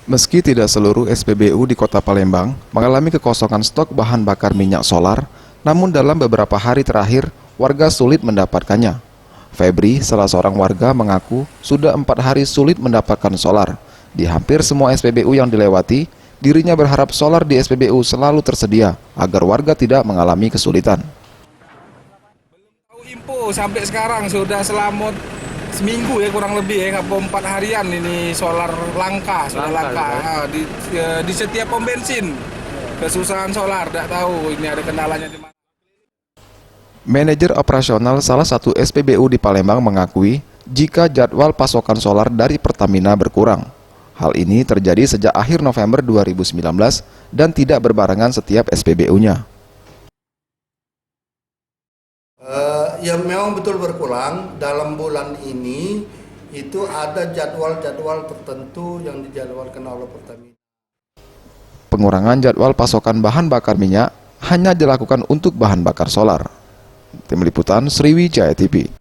Meski tidak seluruh SPBU di Kota Palembang mengalami kekosongan stok bahan bakar minyak solar, namun dalam beberapa hari terakhir, warga sulit mendapatkannya. Febri, salah seorang warga, mengaku sudah 4 hari sulit mendapatkan solar. Di hampir semua SPBU yang dilewati, dirinya berharap solar di SPBU selalu tersedia agar warga tidak mengalami kesulitan. Info sampai sekarang sudah selama seminggu ya kurang lebih ya, 4 harian ini solar langka. Di setiap pom bensin kesusahan solar, tidak tahu ini ada kendalanya di mana. Manajer operasional salah satu SPBU di Palembang mengakui jika jadwal pasokan solar dari Pertamina berkurang. Hal ini terjadi sejak akhir November 2019 dan tidak berbarengan setiap SPBU-nya. Ya memang betul berkurang. Dalam bulan ini itu ada jadwal-jadwal tertentu yang dijadwalkan oleh Pertamina. Pengurangan jadwal pasokan bahan bakar minyak hanya dilakukan untuk bahan bakar solar. Tim Liputan Sriwijaya TV.